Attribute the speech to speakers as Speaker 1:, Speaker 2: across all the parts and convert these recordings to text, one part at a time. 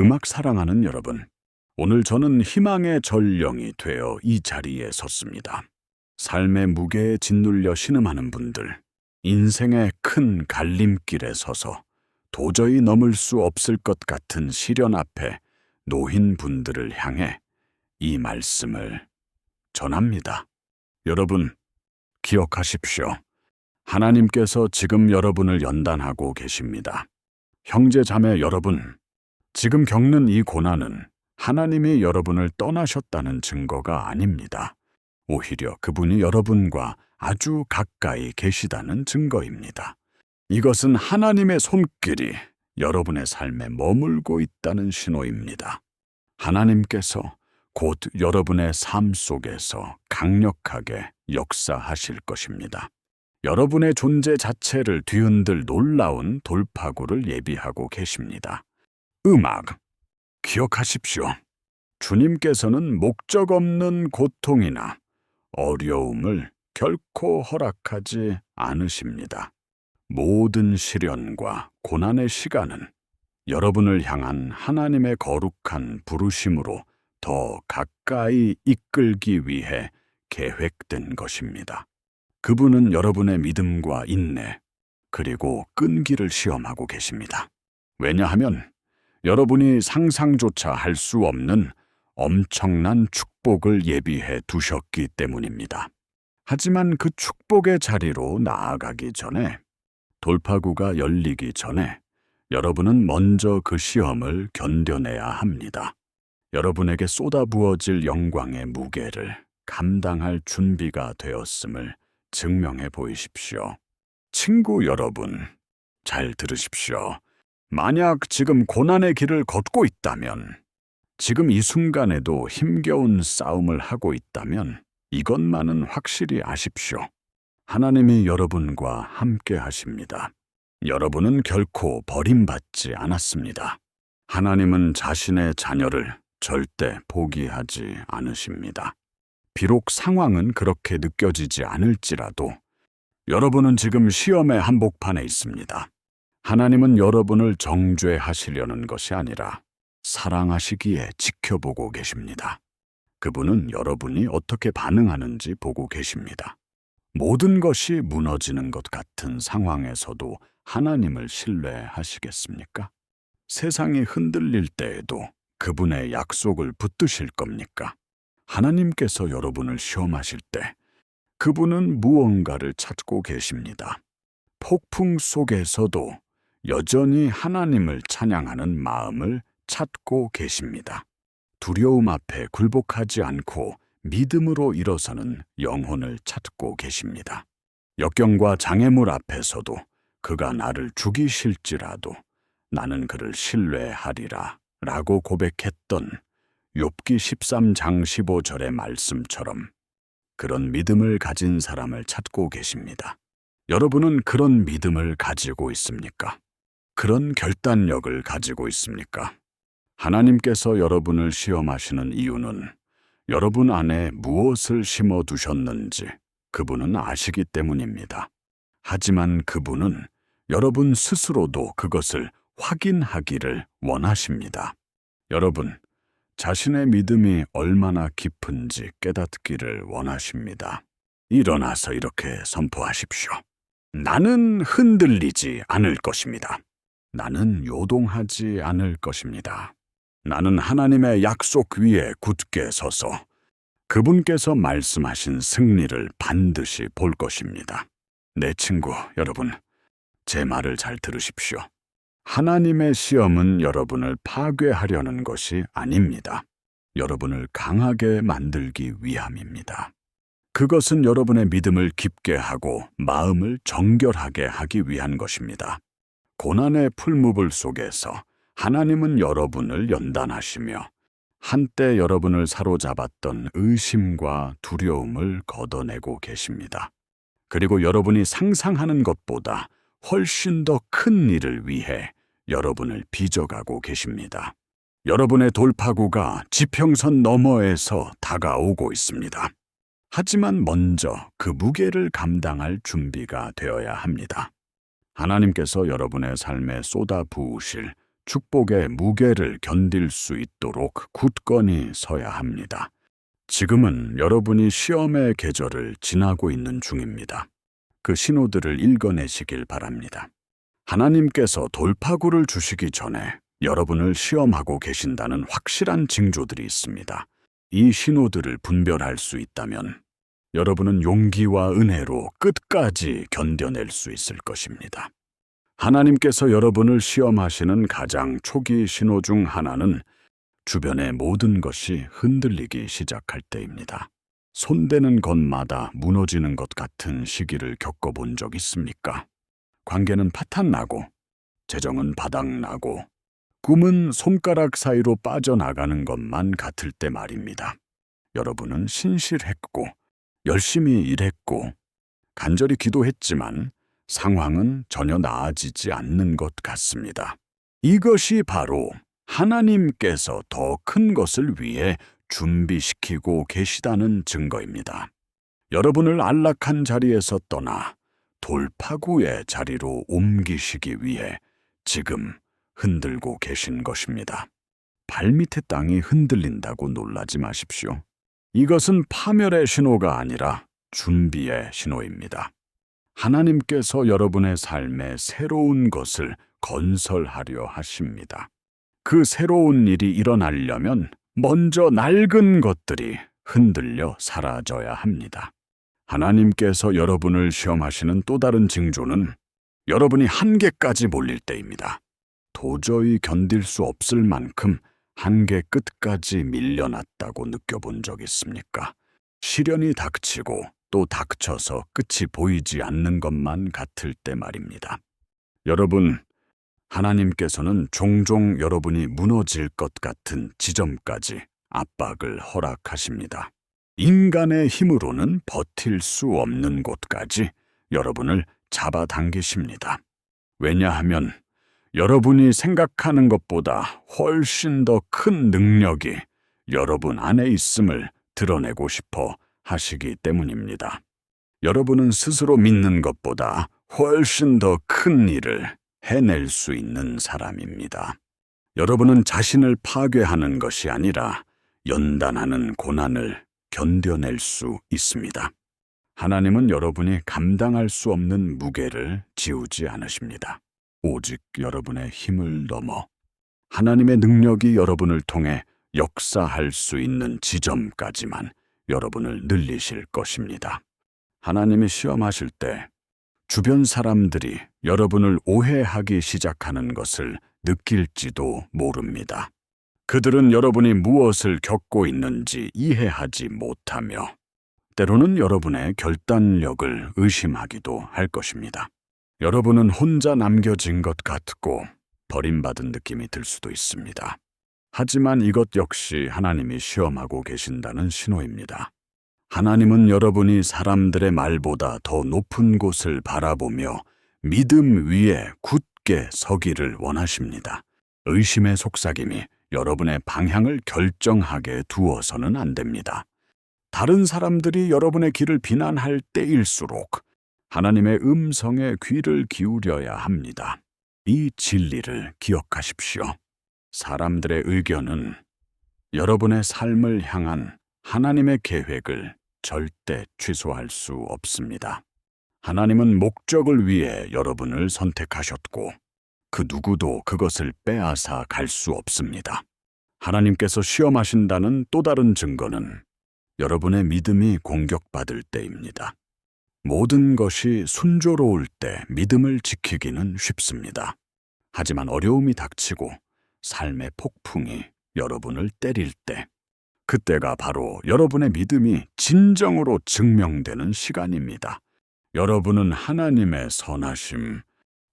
Speaker 1: 음악 사랑하는 여러분, 오늘 저는 희망의 전령이 되어 이 자리에 섰습니다. 삶의 무게에 짓눌려 신음하는 분들, 인생의 큰 갈림길에 서서 도저히 넘을 수 없을 것 같은 시련 앞에 놓인 분들을 향해 이 말씀을 전합니다. 여러분, 기억하십시오. 하나님께서 지금 여러분을 연단하고 계십니다. 형제 자매 여러분, 지금 겪는 이 고난은 하나님이 여러분을 떠나셨다는 증거가 아닙니다. 오히려 그분이 여러분과 아주 가까이 계시다는 증거입니다. 이것은 하나님의 손길이 여러분의 삶에 머물고 있다는 신호입니다. 하나님께서 곧 여러분의 삶 속에서 강력하게 역사하실 것입니다. 여러분의 존재 자체를 뒤흔들 놀라운 돌파구를 예비하고 계십니다. 음악, 기억하십시오. 주님께서는 목적 없는 고통이나 어려움을 결코 허락하지 않으십니다. 모든 시련과 고난의 시간은 여러분을 향한 하나님의 거룩한 부르심으로 더 가까이 이끌기 위해 계획된 것입니다. 그분은 여러분의 믿음과 인내, 그리고 끈기를 시험하고 계십니다. 왜냐하면 여러분이 상상조차 할 수 없는 엄청난 축복을 예비해 두셨기 때문입니다. 하지만 그 축복의 자리로 나아가기 전에, 돌파구가 열리기 전에 여러분은 먼저 그 시험을 견뎌내야 합니다. 여러분에게 쏟아부어질 영광의 무게를 감당할 준비가 되었음을 증명해 보이십시오. 친구 여러분, 잘 들으십시오. 만약 지금 고난의 길을 걷고 있다면, 지금 이 순간에도 힘겨운 싸움을 하고 있다면 이것만은 확실히 아십시오. 하나님이 여러분과 함께 하십니다. 여러분은 결코 버림받지 않았습니다. 하나님은 자신의 자녀를 절대 포기하지 않으십니다. 비록 상황은 그렇게 느껴지지 않을지라도 여러분은 지금 시험의 한복판에 있습니다. 하나님은 여러분을 정죄하시려는 것이 아니라 사랑하시기에 지켜보고 계십니다. 그분은 여러분이 어떻게 반응하는지 보고 계십니다. 모든 것이 무너지는 것 같은 상황에서도 하나님을 신뢰하시겠습니까? 세상이 흔들릴 때에도 그분의 약속을 붙드실 겁니까? 하나님께서 여러분을 시험하실 때 그분은 무언가를 찾고 계십니다. 폭풍 속에서도 여전히 하나님을 찬양하는 마음을 찾고 계십니다. 두려움 앞에 굴복하지 않고 믿음으로 일어서는 영혼을 찾고 계십니다. 역경과 장애물 앞에서도 그가 나를 죽이실지라도 나는 그를 신뢰하리라 라고 고백했던 욥기 13장 15절의 말씀처럼 그런 믿음을 가진 사람을 찾고 계십니다. 여러분은 그런 믿음을 가지고 있습니까? 그런 결단력을 가지고 있습니까? 하나님께서 여러분을 시험하시는 이유는 여러분 안에 무엇을 심어 두셨는지 그분은 아시기 때문입니다. 하지만 그분은 여러분 스스로도 그것을 확인하기를 원하십니다. 여러분, 자신의 믿음이 얼마나 깊은지 깨닫기를 원하십니다. 일어나서 이렇게 선포하십시오. 나는 흔들리지 않을 것입니다. 나는 요동하지 않을 것입니다. 나는 하나님의 약속 위에 굳게 서서 그분께서 말씀하신 승리를 반드시 볼 것입니다. 내 친구 여러분, 제 말을 잘 들으십시오. 하나님의 시험은 여러분을 파괴하려는 것이 아닙니다. 여러분을 강하게 만들기 위함입니다. 그것은 여러분의 믿음을 깊게 하고 마음을 정결하게 하기 위한 것입니다. 고난의 풀무불 속에서 하나님은 여러분을 연단하시며 한때 여러분을 사로잡았던 의심과 두려움을 걷어내고 계십니다. 그리고 여러분이 상상하는 것보다 훨씬 더 큰 일을 위해 여러분을 빚어가고 계십니다. 여러분의 돌파구가 지평선 너머에서 다가오고 있습니다. 하지만 먼저 그 무게를 감당할 준비가 되어야 합니다. 하나님께서 여러분의 삶에 쏟아 부으실 축복의 무게를 견딜 수 있도록 굳건히 서야 합니다. 지금은 여러분이 시험의 계절을 지나고 있는 중입니다. 그 신호들을 읽어내시길 바랍니다. 하나님께서 돌파구를 주시기 전에 여러분을 시험하고 계신다는 확실한 징조들이 있습니다. 이 신호들을 분별할 수 있다면 여러분은 용기와 은혜로 끝까지 견뎌낼 수 있을 것입니다. 하나님께서 여러분을 시험하시는 가장 초기 신호 중 하나는 주변의 모든 것이 흔들리기 시작할 때입니다. 손대는 것마다 무너지는 것 같은 시기를 겪어본 적 있습니까? 관계는 파탄나고, 재정은 바닥나고, 꿈은 손가락 사이로 빠져나가는 것만 같을 때 말입니다. 여러분은 신실했고, 열심히 일했고, 간절히 기도했지만 상황은 전혀 나아지지 않는 것 같습니다. 이것이 바로 하나님께서 더 큰 것을 위해 준비시키고 계시다는 증거입니다. 여러분을 안락한 자리에서 떠나 돌파구의 자리로 옮기시기 위해 지금 흔들고 계신 것입니다. 발밑의 땅이 흔들린다고 놀라지 마십시오. 이것은 파멸의 신호가 아니라 준비의 신호입니다. 하나님께서 여러분의 삶에 새로운 것을 건설하려 하십니다. 그 새로운 일이 일어나려면 먼저 낡은 것들이 흔들려 사라져야 합니다. 하나님께서 여러분을 시험하시는 또 다른 징조는 여러분이 한계까지 몰릴 때입니다. 도저히 견딜 수 없을 만큼 한계 끝까지 밀려났다고 느껴본 적 있습니까? 시련이 닥치고 또 닥쳐서 끝이 보이지 않는 것만 같을 때 말입니다. 여러분, 하나님께서는 종종 여러분이 무너질 것 같은 지점까지 압박을 허락하십니다. 인간의 힘으로는 버틸 수 없는 곳까지 여러분을 잡아당기십니다. 왜냐하면 여러분이 생각하는 것보다 훨씬 더 큰 능력이 여러분 안에 있음을 드러내고 싶어 하시기 때문입니다. 여러분은 스스로 믿는 것보다 훨씬 더 큰 일을 해낼 수 있는 사람입니다. 여러분은 자신을 파괴하는 것이 아니라 연단하는 고난을 견뎌낼 수 있습니다. 하나님은 여러분이 감당할 수 없는 무게를 지우지 않으십니다. 오직 여러분의 힘을 넘어 하나님의 능력이 여러분을 통해 역사할 수 있는 지점까지만 여러분을 늘리실 것입니다. 하나님이 시험하실 때 주변 사람들이 여러분을 오해하기 시작하는 것을 느낄지도 모릅니다. 그들은 여러분이 무엇을 겪고 있는지 이해하지 못하며 때로는 여러분의 결단력을 의심하기도 할 것입니다. 여러분은 혼자 남겨진 것 같고 버림받은 느낌이 들 수도 있습니다. 하지만 이것 역시 하나님이 시험하고 계신다는 신호입니다. 하나님은 여러분이 사람들의 말보다 더 높은 곳을 바라보며 믿음 위에 굳게 서기를 원하십니다. 의심의 속삭임이 여러분의 방향을 결정하게 두어서는 안 됩니다. 다른 사람들이 여러분의 길을 비난할 때일수록 하나님의 음성에 귀를 기울여야 합니다. 이 진리를 기억하십시오. 사람들의 의견은 여러분의 삶을 향한 하나님의 계획을 절대 취소할 수 없습니다. 하나님은 목적을 위해 여러분을 선택하셨고 그 누구도 그것을 빼앗아 갈 수 없습니다. 하나님께서 시험하신다는 또 다른 증거는 여러분의 믿음이 공격받을 때입니다. 모든 것이 순조로울 때 믿음을 지키기는 쉽습니다. 하지만 어려움이 닥치고 삶의 폭풍이 여러분을 때릴 때, 그때가 바로 여러분의 믿음이 진정으로 증명되는 시간입니다. 여러분은 하나님의 선하심,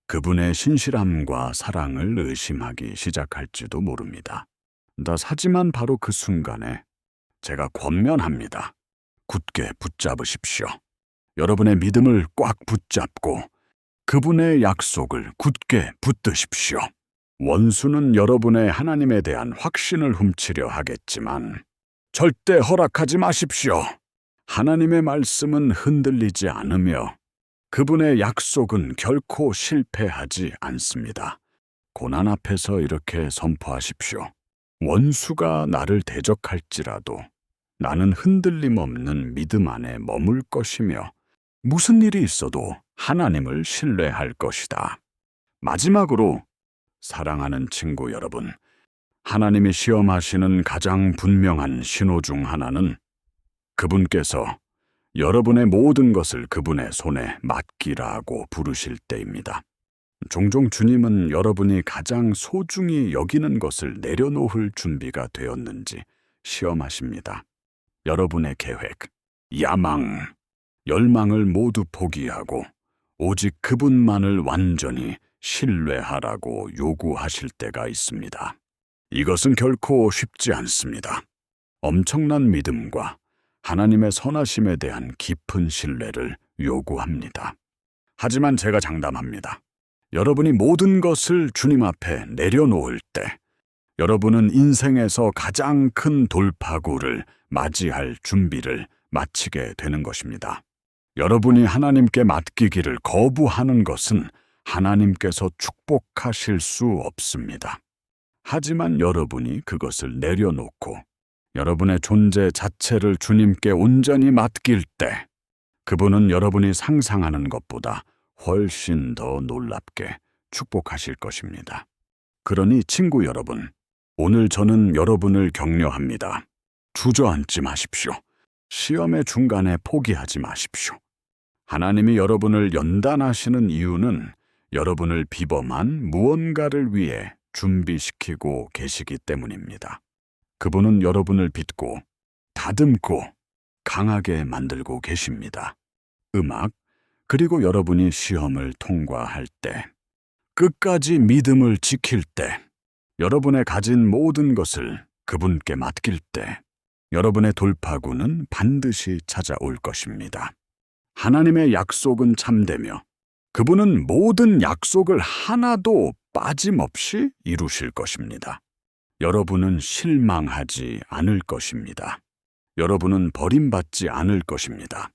Speaker 1: 그분의 신실함과 사랑을 의심하기 시작할지도 모릅니다. 하지만 바로 그 순간에 제가 권면합니다. 굳게 붙잡으십시오. 여러분의 믿음을 꽉 붙잡고 그분의 약속을 굳게 붙드십시오. 원수는 여러분의 하나님에 대한 확신을 훔치려 하겠지만 절대 허락하지 마십시오. 하나님의 말씀은 흔들리지 않으며 그분의 약속은 결코 실패하지 않습니다. 고난 앞에서 이렇게 선포하십시오. 원수가 나를 대적할지라도 나는 흔들림 없는 믿음 안에 머물 것이며 무슨 일이 있어도 하나님을 신뢰할 것이다. 마지막으로 사랑하는 친구 여러분, 하나님이 시험하시는 가장 분명한 신호 중 하나는 그분께서 여러분의 모든 것을 그분의 손에 맡기라고 부르실 때입니다. 종종 주님은 여러분이 가장 소중히 여기는 것을 내려놓을 준비가 되었는지 시험하십니다. 여러분의 계획, 야망, 열망을 모두 포기하고 오직 그분만을 완전히 신뢰하라고 요구하실 때가 있습니다. 이것은 결코 쉽지 않습니다. 엄청난 믿음과 하나님의 선하심에 대한 깊은 신뢰를 요구합니다. 하지만 제가 장담합니다. 여러분이 모든 것을 주님 앞에 내려놓을 때 여러분은 인생에서 가장 큰 돌파구를 맞이할 준비를 마치게 되는 것입니다. 여러분이 하나님께 맡기기를 거부하는 것은 하나님께서 축복하실 수 없습니다. 하지만 여러분이 그것을 내려놓고 여러분의 존재 자체를 주님께 온전히 맡길 때 그분은 여러분이 상상하는 것보다 훨씬 더 놀랍게 축복하실 것입니다. 그러니 친구 여러분, 오늘 저는 여러분을 격려합니다. 주저앉지 마십시오. 시험의 중간에 포기하지 마십시오. 하나님이 여러분을 연단하시는 이유는 여러분을 비범한 무언가를 위해 준비시키고 계시기 때문입니다. 그분은 여러분을 빚고 다듬고 강하게 만들고 계십니다. 음악, 그리고 여러분이 시험을 통과할 때, 끝까지 믿음을 지킬 때, 여러분의 가진 모든 것을 그분께 맡길 때, 여러분의 돌파구는 반드시 찾아올 것입니다. 하나님의 약속은 참되며 그분은 모든 약속을 하나도 빠짐없이 이루실 것입니다. 여러분은 실망하지 않을 것입니다. 여러분은 버림받지 않을 것입니다.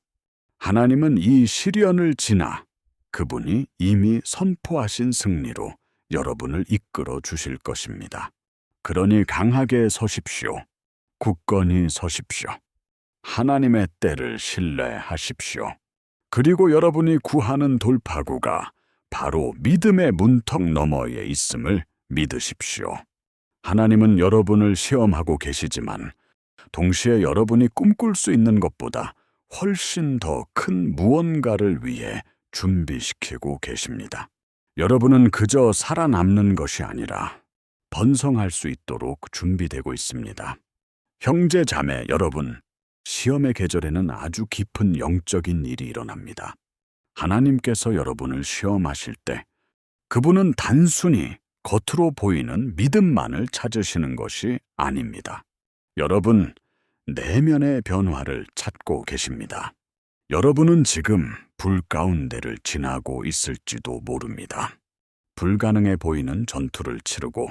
Speaker 1: 하나님은 이 시련을 지나 그분이 이미 선포하신 승리로 여러분을 이끌어 주실 것입니다. 그러니 강하게 서십시오. 굳건히 서십시오. 하나님의 때를 신뢰하십시오. 그리고 여러분이 구하는 돌파구가 바로 믿음의 문턱 너머에 있음을 믿으십시오. 하나님은 여러분을 시험하고 계시지만 동시에 여러분이 꿈꿀 수 있는 것보다 훨씬 더 큰 무언가를 위해 준비시키고 계십니다. 여러분은 그저 살아남는 것이 아니라 번성할 수 있도록 준비되고 있습니다. 형제 자매 여러분, 시험의 계절에는 아주 깊은 영적인 일이 일어납니다. 하나님께서 여러분을 시험하실 때 그분은 단순히 겉으로 보이는 믿음만을 찾으시는 것이 아닙니다. 여러분, 내면의 변화를 찾고 계십니다. 여러분은 지금 불 가운데를 지나고 있을지도 모릅니다. 불가능해 보이는 전투를 치르고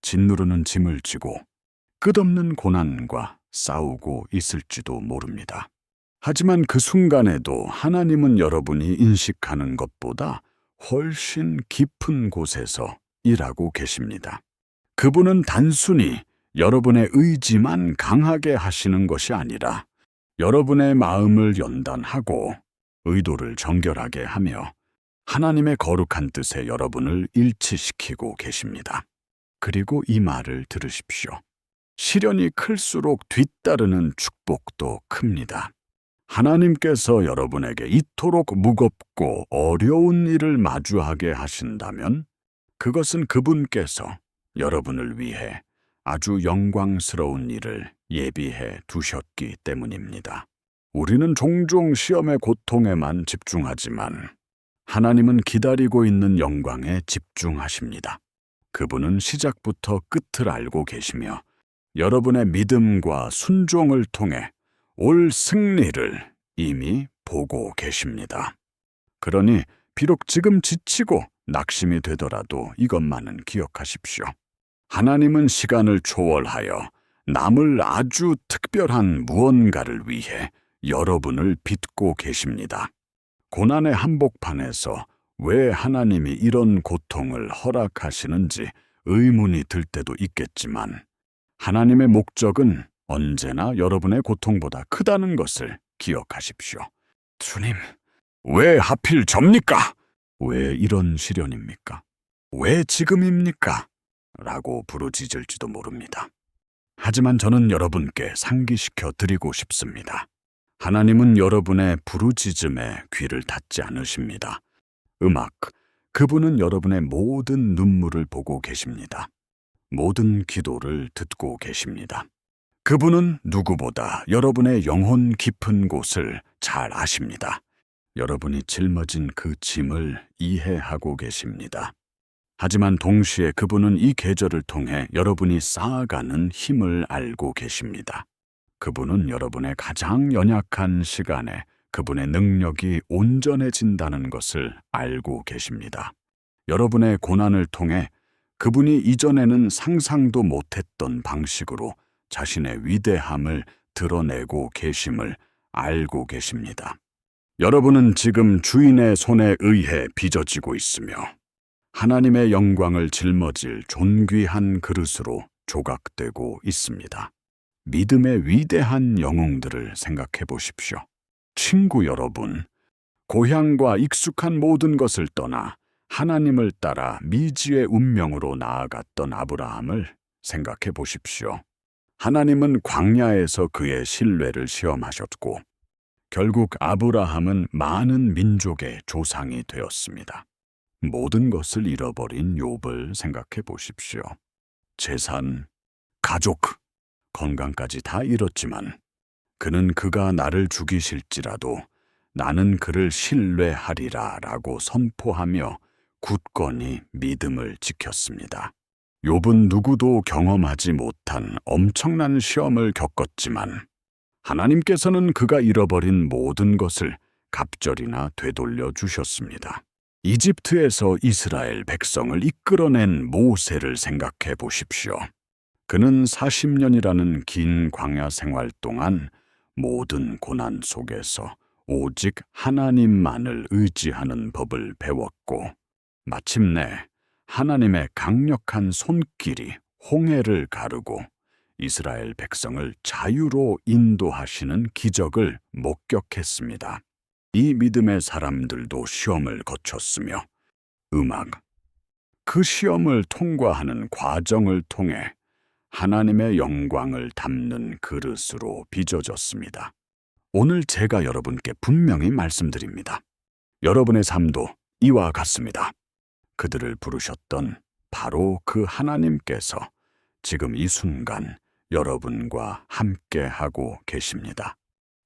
Speaker 1: 짓누르는 짐을 지고 끝없는 고난과 싸우고 있을지도 모릅니다. 하지만 그 순간에도 하나님은 여러분이 인식하는 것보다 훨씬 깊은 곳에서 일하고 계십니다. 그분은 단순히 여러분의 의지만 강하게 하시는 것이 아니라 여러분의 마음을 연단하고 의도를 정결하게 하며 하나님의 거룩한 뜻에 여러분을 일치시키고 계십니다. 그리고 이 말을 들으십시오. 시련이 클수록 뒤따르는 축복도 큽니다. 하나님께서 여러분에게 이토록 무겁고 어려운 일을 마주하게 하신다면 그것은 그분께서 여러분을 위해 아주 영광스러운 일을 예비해 두셨기 때문입니다. 우리는 종종 시험의 고통에만 집중하지만 하나님은 기다리고 있는 영광에 집중하십니다. 그분은 시작부터 끝을 알고 계시며 여러분의 믿음과 순종을 통해 올 승리를 이미 보고 계십니다. 그러니 비록 지금 지치고 낙심이 되더라도 이것만은 기억하십시오. 하나님은 시간을 초월하여 남을 아주 특별한 무언가를 위해 여러분을 빚고 계십니다. 고난의 한복판에서 왜 하나님이 이런 고통을 허락하시는지 의문이 들 때도 있겠지만 하나님의 목적은 언제나 여러분의 고통보다 크다는 것을 기억하십시오. 주님, 왜 하필 접니까? 왜 이런 시련입니까? 왜 지금입니까? 라고 부르짖을지도 모릅니다. 하지만 저는 여러분께 상기시켜 드리고 싶습니다. 하나님은 여러분의 부르짖음에 귀를 닫지 않으십니다. 그분은 여러분의 모든 눈물을 보고 계십니다. 모든 기도를 듣고 계십니다. 그분은 누구보다 여러분의 영혼 깊은 곳을 잘 아십니다. 여러분이 짊어진 그 짐을 이해하고 계십니다. 하지만 동시에 그분은 이 계절을 통해 여러분이 쌓아가는 힘을 알고 계십니다. 그분은 여러분의 가장 연약한 시간에 그분의 능력이 온전해진다는 것을 알고 계십니다. 여러분의 고난을 통해 그분이 이전에는 상상도 못했던 방식으로 자신의 위대함을 드러내고 계심을 알고 계십니다. 여러분은 지금 주인의 손에 의해 빚어지고 있으며 하나님의 영광을 짊어질 존귀한 그릇으로 조각되고 있습니다. 믿음의 위대한 영웅들을 생각해 보십시오. 친구 여러분, 고향과 익숙한 모든 것을 떠나 하나님을 따라 미지의 운명으로 나아갔던 아브라함을 생각해 보십시오. 하나님은 광야에서 그의 신뢰를 시험하셨고 결국 아브라함은 많은 민족의 조상이 되었습니다. 모든 것을 잃어버린 욥을 생각해 보십시오. 재산, 가족, 건강까지 다 잃었지만 그는 그가 나를 죽이실지라도 나는 그를 신뢰하리라 라고 선포하며 굳건히 믿음을 지켰습니다. 욥은 누구도 경험하지 못한 엄청난 시험을 겪었지만 하나님께서는 그가 잃어버린 모든 것을 갑절이나 되돌려 주셨습니다. 이집트에서 이스라엘 백성을 이끌어낸 모세를 생각해 보십시오. 그는 40년이라는 긴 광야 생활 동안 모든 고난 속에서 오직 하나님만을 의지하는 법을 배웠고 마침내 하나님의 강력한 손길이 홍해를 가르고 이스라엘 백성을 자유로 인도하시는 기적을 목격했습니다. 이 믿음의 사람들도 시험을 거쳤으며 그 시험을 통과하는 과정을 통해 하나님의 영광을 담는 그릇으로 빚어졌습니다. 오늘 제가 여러분께 분명히 말씀드립니다. 여러분의 삶도 이와 같습니다. 그들을 부르셨던 바로 그 하나님께서 지금 이 순간 여러분과 함께하고 계십니다.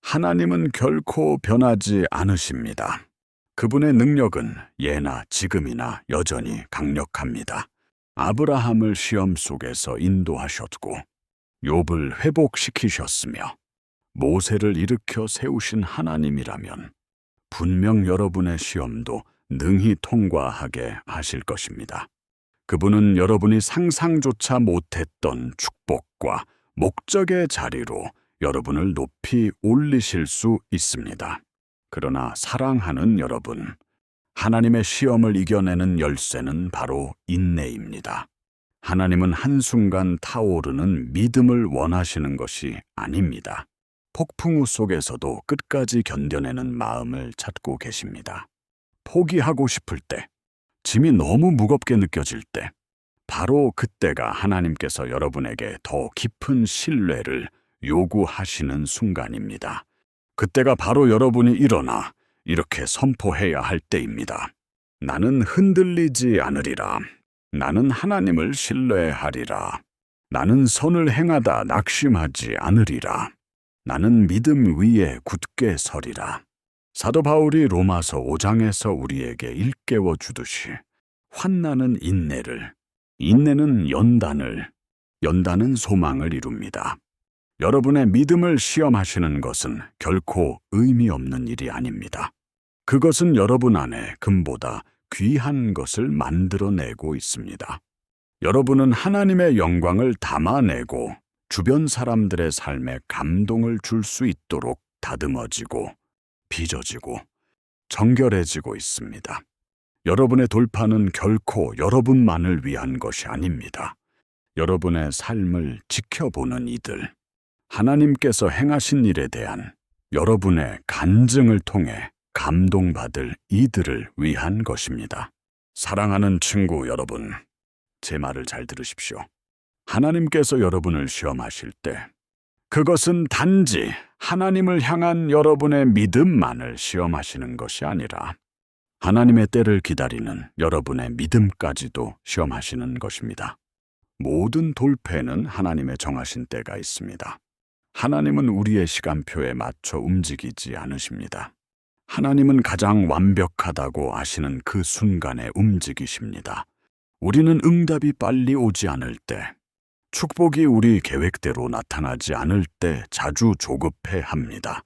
Speaker 1: 하나님은 결코 변하지 않으십니다. 그분의 능력은 예나 지금이나 여전히 강력합니다. 아브라함을 시험 속에서 인도하셨고 욥을 회복시키셨으며 모세를 일으켜 세우신 하나님이라면 분명 여러분의 시험도 능히 통과하게 하실 것입니다. 그분은 여러분이 상상조차 못했던 축복과 목적의 자리로 여러분을 높이 올리실 수 있습니다. 그러나 사랑하는 여러분, 하나님의 시험을 이겨내는 열쇠는 바로 인내입니다. 하나님은 한순간 타오르는 믿음을 원하시는 것이 아닙니다. 폭풍우 속에서도 끝까지 견뎌내는 마음을 찾고 계십니다. 포기하고 싶을 때, 짐이 너무 무겁게 느껴질 때, 바로 그때가 하나님께서 여러분에게 더 깊은 신뢰를 요구하시는 순간입니다. 그때가 바로 여러분이 일어나 이렇게 선포해야 할 때입니다. 나는 흔들리지 않으리라. 나는 하나님을 신뢰하리라. 나는 선을 행하다 낙심하지 않으리라. 나는 믿음 위에 굳게 서리라. 사도 바울이 로마서 5장에서 우리에게 일깨워 주듯이 환난은 인내는 연단은 소망을 이룹니다. 여러분의 믿음을 시험하시는 것은 결코 의미 없는 일이 아닙니다. 그것은 여러분 안에 금보다 귀한 것을 만들어내고 있습니다. 여러분은 하나님의 영광을 담아내고 주변 사람들의 삶에 감동을 줄 수 있도록 다듬어지고 빚어지고 정결해지고 있습니다. 여러분의 돌파는 결코 여러분만을 위한 것이 아닙니다. 여러분의 삶을 지켜보는 이들, 하나님께서 행하신 일에 대한 여러분의 간증을 통해 감동받을 이들을 위한 것입니다. 사랑하는 친구 여러분, 제 말을 잘 들으십시오. 하나님께서 여러분을 시험하실 때 그것은 단지 하나님을 향한 여러분의 믿음만을 시험하시는 것이 아니라 하나님의 때를 기다리는 여러분의 믿음까지도 시험하시는 것입니다. 모든 돌패는 하나님의 정하신 때가 있습니다. 하나님은 우리의 시간표에 맞춰 움직이지 않으십니다. 하나님은 가장 완벽하다고 아시는 그 순간에 움직이십니다. 우리는 응답이 빨리 오지 않을 때, 축복이 우리 계획대로 나타나지 않을 때 자주 조급해합니다.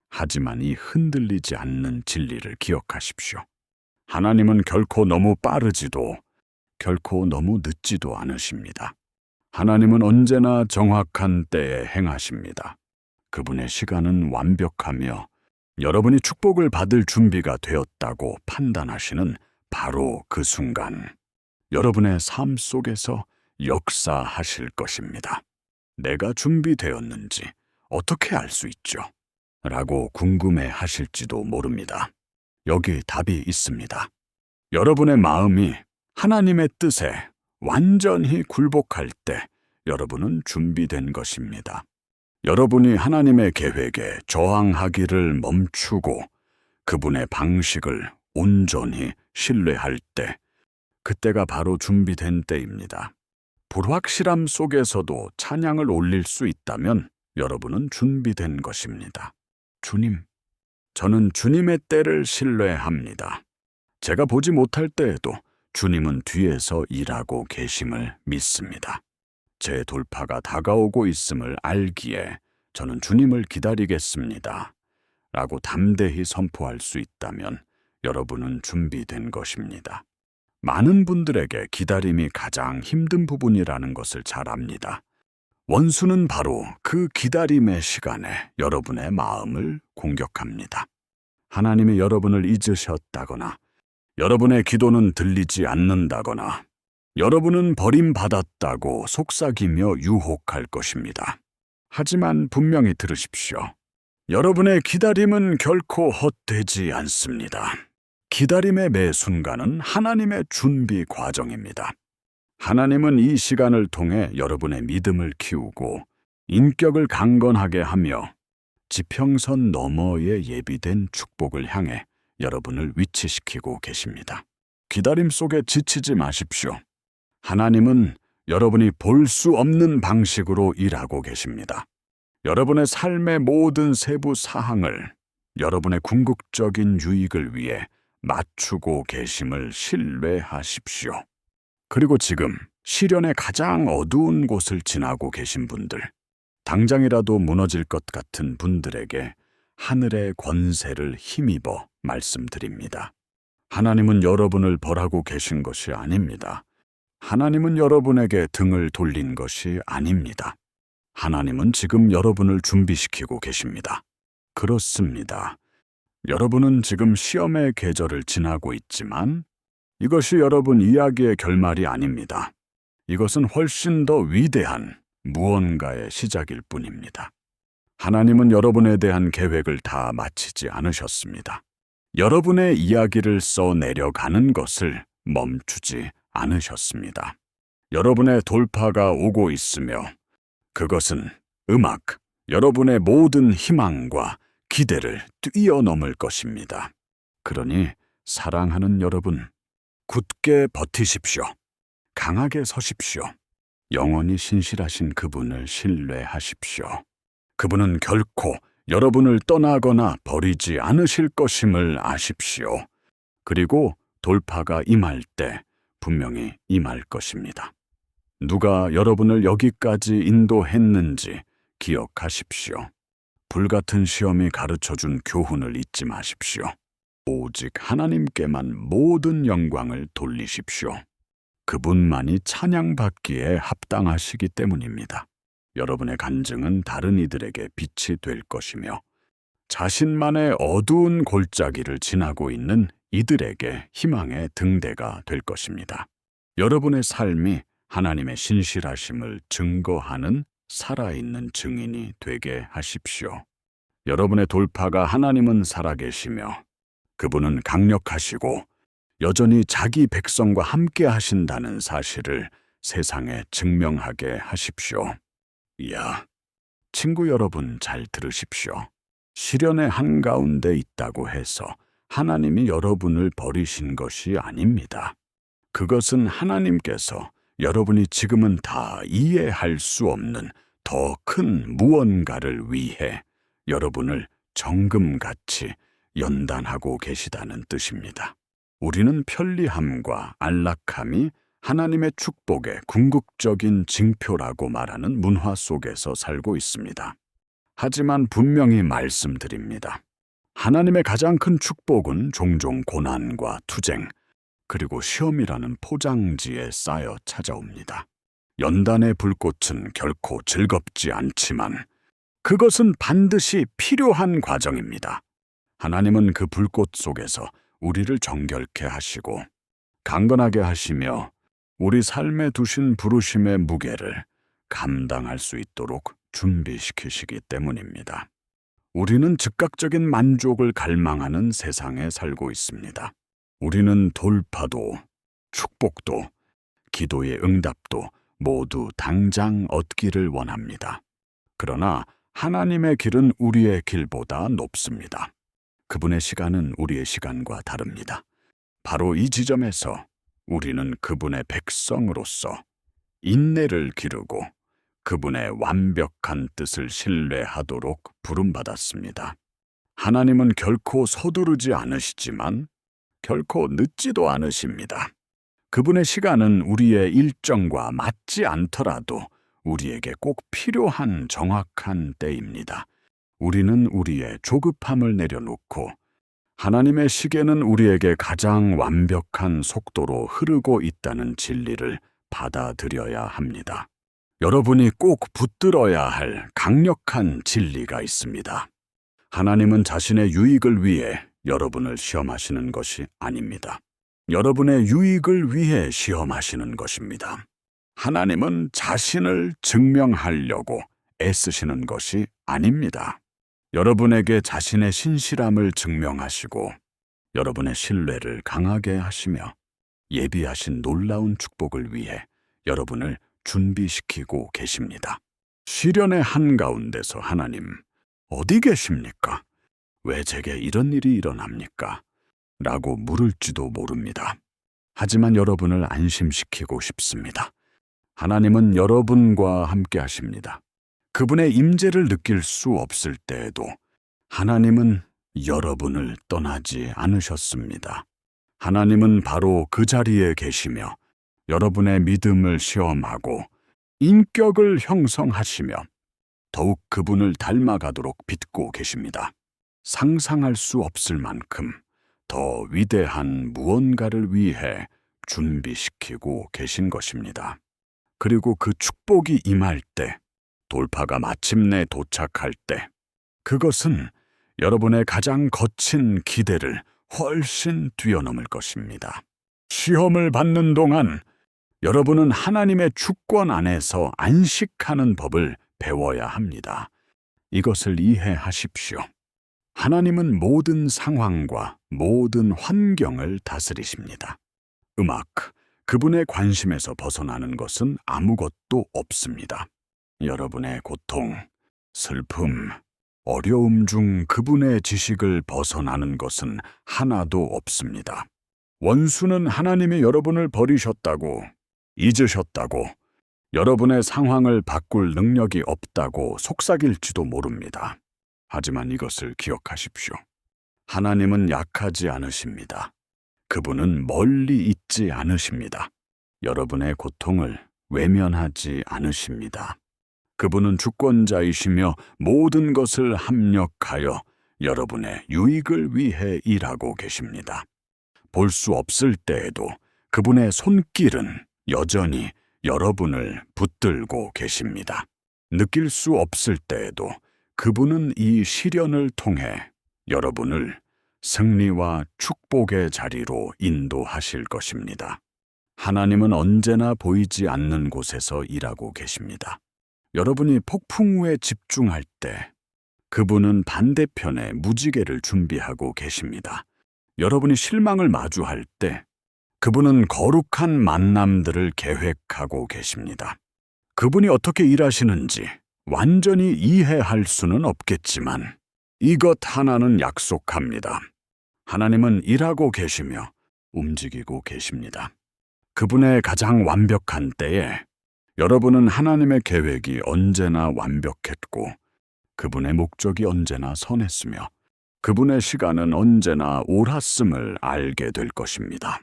Speaker 1: 하지만 이 흔들리지 않는 진리를 기억하십시오. 하나님은 결코 너무 빠르지도 결코 너무 늦지도 않으십니다. 하나님은 언제나 정확한 때에 행하십니다. 그분의 시간은 완벽하며 여러분이 축복을 받을 준비가 되었다고 판단하시는 바로 그 순간, 여러분의 삶 속에서 역사하실 것입니다. 내가 준비되었는지 어떻게 알 수 있죠? 라고 궁금해 하실지도 모릅니다. 여기 답이 있습니다. 여러분의 마음이 하나님의 뜻에 완전히 굴복할 때 여러분은 준비된 것입니다. 여러분이 하나님의 계획에 저항하기를 멈추고 그분의 방식을 온전히 신뢰할 때, 그때가 바로 준비된 때입니다. 불확실함 속에서도 찬양을 올릴 수 있다면 여러분은 준비된 것입니다. 주님, 저는 주님의 때를 신뢰합니다. 제가 보지 못할 때에도 주님은 뒤에서 일하고 계심을 믿습니다. 제 돌파가 다가오고 있음을 알기에 저는 주님을 기다리겠습니다. 라고 담대히 선포할 수 있다면 여러분은 준비된 것입니다. 많은 분들에게 기다림이 가장 힘든 부분이라는 것을 잘 압니다. 원수는 바로 그 기다림의 시간에 여러분의 마음을 공격합니다. 하나님이 여러분을 잊으셨다거나, 여러분의 기도는 들리지 않는다거나, 여러분은 버림받았다고 속삭이며 유혹할 것입니다. 하지만 분명히 들으십시오. 여러분의 기다림은 결코 헛되지 않습니다. 기다림의 매 순간은 하나님의 준비 과정입니다. 하나님은 이 시간을 통해 여러분의 믿음을 키우고 인격을 강건하게 하며 지평선 너머에 예비된 축복을 향해 여러분을 위치시키고 계십니다. 기다림 속에 지치지 마십시오. 하나님은 여러분이 볼 수 없는 방식으로 일하고 계십니다. 여러분의 삶의 모든 세부 사항을 여러분의 궁극적인 유익을 위해 맞추고 계심을 신뢰하십시오. 그리고 지금 시련의 가장 어두운 곳을 지나고 계신 분들, 당장이라도 무너질 것 같은 분들에게 하늘의 권세를 힘입어 말씀드립니다. 하나님은 여러분을 벌하고 계신 것이 아닙니다. 하나님은 여러분에게 등을 돌린 것이 아닙니다. 하나님은 지금 여러분을 준비시키고 계십니다. 그렇습니다. 여러분은 지금 시험의 계절을 지나고 있지만 이것이 여러분 이야기의 결말이 아닙니다. 이것은 훨씬 더 위대한 무언가의 시작일 뿐입니다. 하나님은 여러분에 대한 계획을 다 마치지 않으셨습니다. 여러분의 이야기를 써내려가는 것을 멈추지 않으셨습니다. 여러분의 돌파가 오고 있으며 그것은 음악, 여러분의 모든 희망과 기대를 뛰어넘을 것입니다. 그러니 사랑하는 여러분, 굳게 버티십시오. 강하게 서십시오. 영원히 신실하신 그분을 신뢰하십시오. 그분은 결코 여러분을 떠나거나 버리지 않으실 것임을 아십시오. 그리고 돌파가 임할 때 분명히 임할 것입니다. 누가 여러분을 여기까지 인도했는지 기억하십시오. 불같은 시험이 가르쳐준 교훈을 잊지 마십시오. 오직 하나님께만 모든 영광을 돌리십시오. 그분만이 찬양받기에 합당하시기 때문입니다. 여러분의 간증은 다른 이들에게 빛이 될 것이며 자신만의 어두운 골짜기를 지나고 있는 이들에게 희망의 등대가 될 것입니다. 여러분의 삶이 하나님의 신실하심을 증거하는 살아있는 증인이 되게 하십시오. 여러분의 돌파가 하나님은 살아계시며 그분은 강력하시고 여전히 자기 백성과 함께 하신다는 사실을 세상에 증명하게 하십시오. 이야, 친구 여러분 잘 들으십시오. 시련의 한가운데 있다고 해서 하나님이 여러분을 버리신 것이 아닙니다. 그것은 하나님께서 여러분이 지금은 다 이해할 수 없는 더 큰 무언가를 위해 여러분을 정금같이 연단하고 계시다는 뜻입니다. 우리는 편리함과 안락함이 하나님의 축복의 궁극적인 징표라고 말하는 문화 속에서 살고 있습니다. 하지만 분명히 말씀드립니다. 하나님의 가장 큰 축복은 종종 고난과 투쟁, 그리고 시험이라는 포장지에 쌓여 찾아옵니다. 연단의 불꽃은 결코 즐겁지 않지만 그것은 반드시 필요한 과정입니다. 하나님은 그 불꽃 속에서 우리를 정결케 하시고 강건하게 하시며 우리 삶에 두신 부르심의 무게를 감당할 수 있도록 준비시키시기 때문입니다. 우리는 즉각적인 만족을 갈망하는 세상에 살고 있습니다. 우리는 돌파도, 축복도, 기도의 응답도 모두 당장 얻기를 원합니다. 그러나 하나님의 길은 우리의 길보다 높습니다. 그분의 시간은 우리의 시간과 다릅니다. 바로 이 지점에서 우리는 그분의 백성으로서 인내를 기르고 그분의 완벽한 뜻을 신뢰하도록 부름받았습니다. 하나님은 결코 서두르지 않으시지만 결코 늦지도 않으십니다. 그분의 시간은 우리의 일정과 맞지 않더라도 우리에게 꼭 필요한 정확한 때입니다. 우리는 우리의 조급함을 내려놓고 하나님의 시계는 우리에게 가장 완벽한 속도로 흐르고 있다는 진리를 받아들여야 합니다. 여러분이 꼭 붙들어야 할 강력한 진리가 있습니다. 하나님은 자신의 유익을 위해 여러분을 시험하시는 것이 아닙니다. 여러분의 유익을 위해 시험하시는 것입니다. 하나님은 자신을 증명하려고 애쓰시는 것이 아닙니다. 여러분에게 자신의 신실함을 증명하시고 여러분의 신뢰를 강하게 하시며 예비하신 놀라운 축복을 위해 여러분을 준비시키고 계십니다. 시련의 한가운데서 하나님, 어디 계십니까? 왜 제게 이런 일이 일어납니까? 라고 물을지도 모릅니다. 하지만 여러분을 안심시키고 싶습니다. 하나님은 여러분과 함께 하십니다. 그분의 임재를 느낄 수 없을 때에도 하나님은 여러분을 떠나지 않으셨습니다. 하나님은 바로 그 자리에 계시며 여러분의 믿음을 시험하고 인격을 형성하시며 더욱 그분을 닮아가도록 빚고 계십니다. 상상할 수 없을 만큼 더 위대한 무언가를 위해 준비시키고 계신 것입니다. 그리고 그 축복이 임할 때, 돌파가 마침내 도착할 때, 그것은 여러분의 가장 거친 기대를 훨씬 뛰어넘을 것입니다. 시험을 받는 동안 여러분은 하나님의 주권 안에서 안식하는 법을 배워야 합니다. 이것을 이해하십시오. 하나님은 모든 상황과 모든 환경을 다스리십니다. 그분의 관심에서 벗어나는 것은 아무것도 없습니다. 여러분의 고통, 슬픔, 어려움 중 그분의 지식을 벗어나는 것은 하나도 없습니다. 원수는 하나님이 여러분을 버리셨다고, 잊으셨다고, 여러분의 상황을 바꿀 능력이 없다고 속삭일지도 모릅니다. 하지만 이것을 기억하십시오. 하나님은 약하지 않으십니다. 그분은 멀리 있지 않으십니다. 여러분의 고통을 외면하지 않으십니다. 그분은 주권자이시며 모든 것을 합력하여 여러분의 유익을 위해 일하고 계십니다. 볼 수 없을 때에도 그분의 손길은 여전히 여러분을 붙들고 계십니다. 느낄 수 없을 때에도 그분은 이 시련을 통해 여러분을 승리와 축복의 자리로 인도하실 것입니다. 하나님은 언제나 보이지 않는 곳에서 일하고 계십니다. 여러분이 폭풍우에 집중할 때 그분은 반대편에 무지개를 준비하고 계십니다. 여러분이 실망을 마주할 때 그분은 거룩한 만남들을 계획하고 계십니다. 그분이 어떻게 일하시는지 완전히 이해할 수는 없겠지만 이것 하나는 약속합니다. 하나님은 일하고 계시며 움직이고 계십니다. 그분의 가장 완벽한 때에 여러분은 하나님의 계획이 언제나 완벽했고 그분의 목적이 언제나 선했으며 그분의 시간은 언제나 옳았음을 알게 될 것입니다.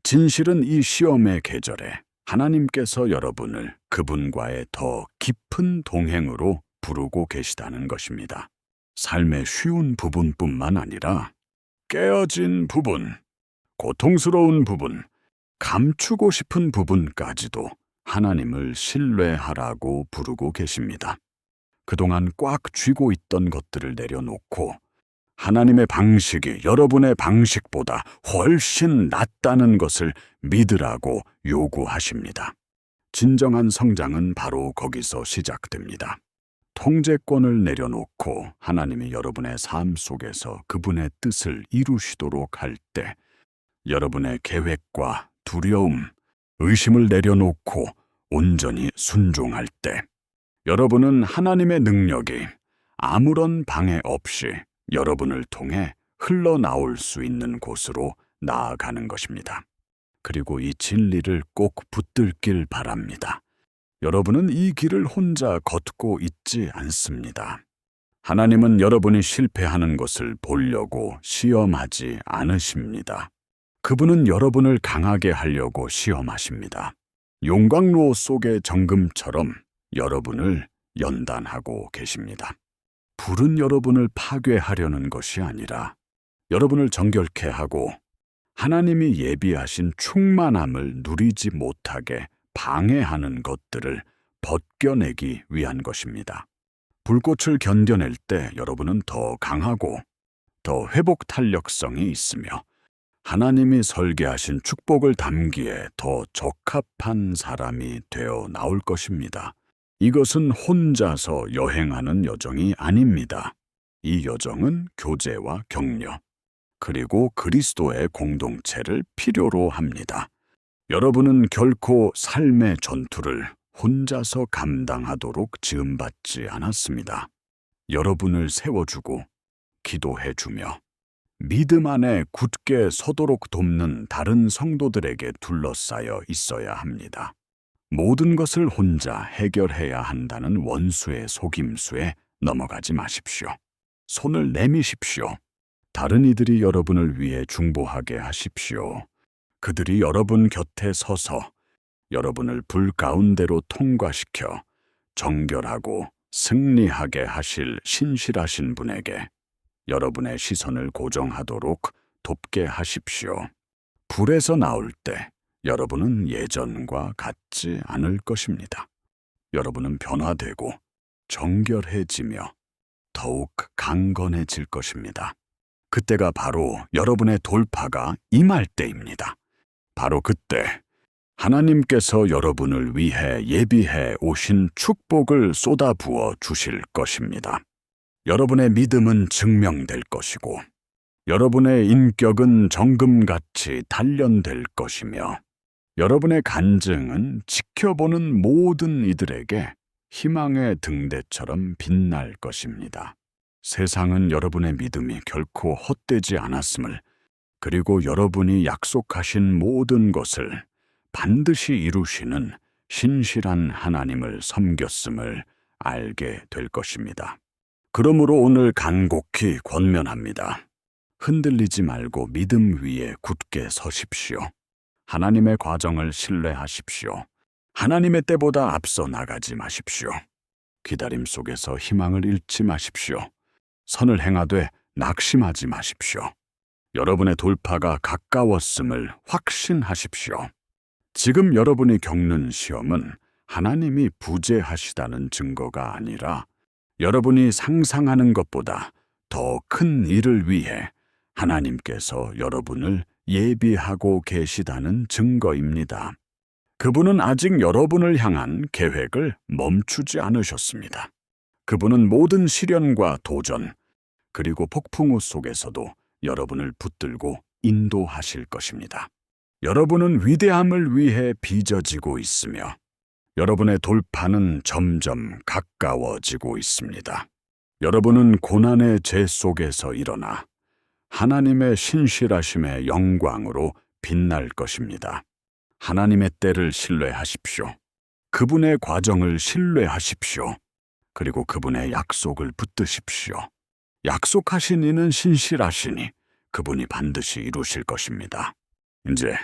Speaker 1: 진실은 이 시험의 계절에 하나님께서 여러분을 그분과의 더 깊은 동행으로 부르고 계시다는 것입니다. 삶의 쉬운 부분뿐만 아니라 깨어진 부분, 고통스러운 부분, 감추고 싶은 부분까지도 하나님을 신뢰하라고 부르고 계십니다. 그동안 꽉 쥐고 있던 것들을 내려놓고 하나님의 방식이 여러분의 방식보다 훨씬 낫다는 것을 믿으라고 요구하십니다. 진정한 성장은 바로 거기서 시작됩니다. 통제권을 내려놓고 하나님이 여러분의 삶 속에서 그분의 뜻을 이루시도록 할 때 여러분의 계획과 두려움, 의심을 내려놓고 온전히 순종할 때 여러분은 하나님의 능력이 아무런 방해 없이 여러분을 통해 흘러나올 수 있는 곳으로 나아가는 것입니다. 그리고 이 진리를 꼭 붙들길 바랍니다. 여러분은 이 길을 혼자 걷고 있지 않습니다. 하나님은 여러분이 실패하는 것을 보려고 시험하지 않으십니다. 그분은 여러분을 강하게 하려고 시험하십니다. 용광로 속의 정금처럼 여러분을 연단하고 계십니다. 불은 여러분을 파괴하려는 것이 아니라 여러분을 정결케 하고 하나님이 예비하신 충만함을 누리지 못하게 방해하는 것들을 벗겨내기 위한 것입니다. 불꽃을 견뎌낼 때 여러분은 더 강하고 더 회복 탄력성이 있으며 하나님이 설계하신 축복을 담기에 더 적합한 사람이 되어 나올 것입니다. 이것은 혼자서 여행하는 여정이 아닙니다. 이 여정은 교제와 격려, 그리고 그리스도의 공동체를 필요로 합니다. 여러분은 결코 삶의 전투를 혼자서 감당하도록 지음받지 않았습니다. 여러분을 세워주고 기도해주며 믿음 안에 굳게 서도록 돕는 다른 성도들에게 둘러싸여 있어야 합니다. 모든 것을 혼자 해결해야 한다는 원수의 속임수에 넘어가지 마십시오. 손을 내미십시오. 다른 이들이 여러분을 위해 중보하게 하십시오. 그들이 여러분 곁에 서서 여러분을 불 가운데로 통과시켜 정결하고 승리하게 하실 신실하신 분에게 여러분의 시선을 고정하도록 돕게 하십시오. 불에서 나올 때 여러분은 예전과 같지 않을 것입니다. 여러분은 변화되고 정결해지며 더욱 강건해질 것입니다. 그때가 바로 여러분의 돌파가 임할 때입니다. 바로 그때 하나님께서 여러분을 위해 예비해 오신 축복을 쏟아부어 주실 것입니다. 여러분의 믿음은 증명될 것이고 여러분의 인격은 정금같이 단련될 것이며 여러분의 간증은 지켜보는 모든 이들에게 희망의 등대처럼 빛날 것입니다. 세상은 여러분의 믿음이 결코 헛되지 않았음을, 그리고 여러분이 약속하신 모든 것을 반드시 이루시는 신실한 하나님을 섬겼음을 알게 될 것입니다. 그러므로 오늘 간곡히 권면합니다. 흔들리지 말고 믿음 위에 굳게 서십시오. 하나님의 과정을 신뢰하십시오. 하나님의 때보다 앞서 나가지 마십시오. 기다림 속에서 희망을 잃지 마십시오. 선을 행하되 낙심하지 마십시오. 여러분의 돌파가 가까웠음을 확신하십시오. 지금 여러분이 겪는 시험은 하나님이 부재하시다는 증거가 아니라 여러분이 상상하는 것보다 더 큰 일을 위해 하나님께서 여러분을 예비하고 계시다는 증거입니다. 그분은 아직 여러분을 향한 계획을 멈추지 않으셨습니다. 그분은 모든 시련과 도전, 그리고 폭풍우 속에서도 여러분을 붙들고 인도하실 것입니다. 여러분은 위대함을 위해 빚어지고 있으며 여러분의 돌파는 점점 가까워지고 있습니다. 여러분은 고난의 재 속에서 일어나 하나님의 신실하심의 영광으로 빛날 것입니다. 하나님의 때를 신뢰하십시오. 그분의 과정을 신뢰하십시오. 그리고 그분의 약속을 붙드십시오. 약속하신 이는 신실하시니 그분이 반드시 이루실 것입니다. 이제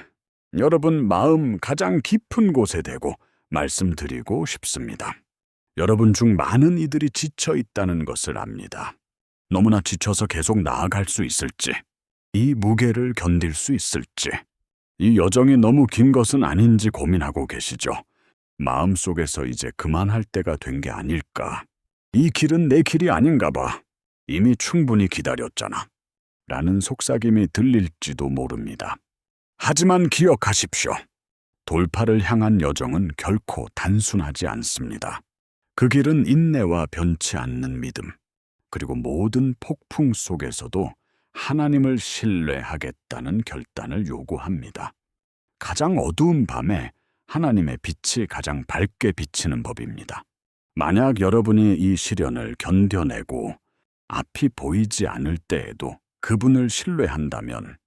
Speaker 1: 여러분 마음 가장 깊은 곳에 대고 말씀드리고 싶습니다. 여러분 중 많은 이들이 지쳐 있다는 것을 압니다. 너무나 지쳐서 계속 나아갈 수 있을지, 이 무게를 견딜 수 있을지, 이 여정이 너무 긴 것은 아닌지 고민하고 계시죠. 마음속에서 이제 그만할 때가 된 게 아닐까. 이 길은 내 길이 아닌가 봐. 이미 충분히 기다렸잖아. 라는 속삭임이 들릴지도 모릅니다. 하지만 기억하십시오. 돌파를 향한 여정은 결코 단순하지 않습니다. 그 길은 인내와 변치 않는 믿음, 그리고 모든 폭풍 속에서도 하나님을 신뢰하겠다는 결단을 요구합니다. 가장 어두운 밤에 하나님의 빛이 가장 밝게 비치는 법입니다. 만약 여러분이 이 시련을 견뎌내고 앞이 보이지 않을 때에도 그분을 신뢰한다면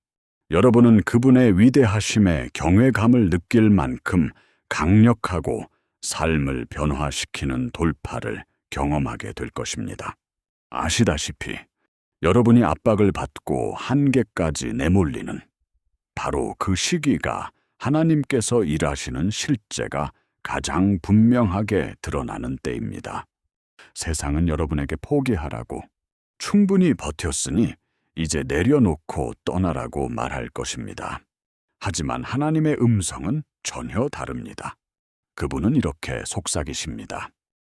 Speaker 1: 여러분은 그분의 위대하심에 경외감을 느낄 만큼 강력하고 삶을 변화시키는 돌파를 경험하게 될 것입니다. 아시다시피 여러분이 압박을 받고 한계까지 내몰리는 바로 그 시기가 하나님께서 일하시는 실제가 가장 분명하게 드러나는 때입니다. 세상은 여러분에게 포기하라고, 충분히 버텼으니 이제 내려놓고 떠나라고 말할 것입니다. 하지만 하나님의 음성은 전혀 다릅니다. 그분은 이렇게 속삭이십니다.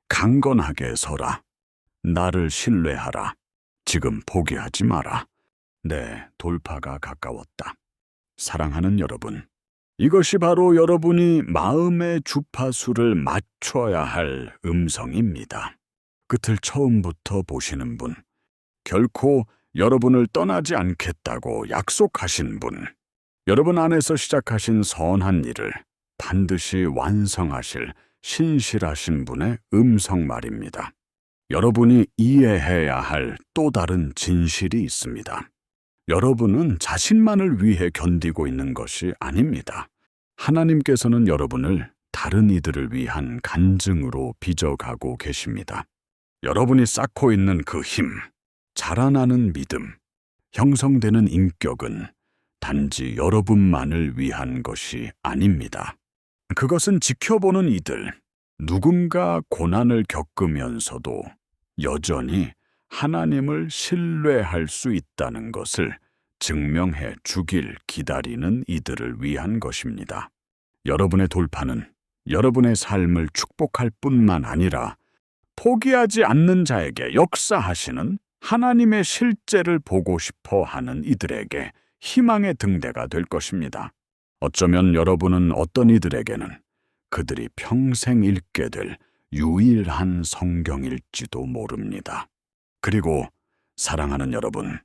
Speaker 1: 강건하게 서라. 나를 신뢰하라. 지금 포기하지 마라. 네, 돌파가 가까웠다. 사랑하는 여러분, 이것이 바로 여러분이 마음의 주파수를 맞춰야 할 음성입니다. 끝을 처음부터 보시는 분, 결코 여러분을 떠나지 않겠다고 약속하신 분, 여러분 안에서 시작하신 선한 일을 반드시 완성하실 신실하신 분의 음성 말입니다. 여러분이 이해해야 할 또 다른 진실이 있습니다. 여러분은 자신만을 위해 견디고 있는 것이 아닙니다. 하나님께서는 여러분을 다른 이들을 위한 간증으로 빚어가고 계십니다. 여러분이 쌓고 있는 그 힘, 자라나는 믿음, 형성되는 인격은 단지 여러분만을 위한 것이 아닙니다. 그것은 지켜보는 이들, 누군가 고난을 겪으면서도 여전히 하나님을 신뢰할 수 있다는 것을 증명해 주길 기다리는 이들을 위한 것입니다. 여러분의 돌파는 여러분의 삶을 축복할 뿐만 아니라 포기하지 않는 자에게 역사하시는 하나님의 실제를 보고 싶어 하는 이들에게 희망의 등대가 될 것입니다. 어쩌면 여러분은 어떤 이들에게는 그들이 평생 읽게 될 유일한 성경일지도 모릅니다. 그리고 사랑하는 여러분,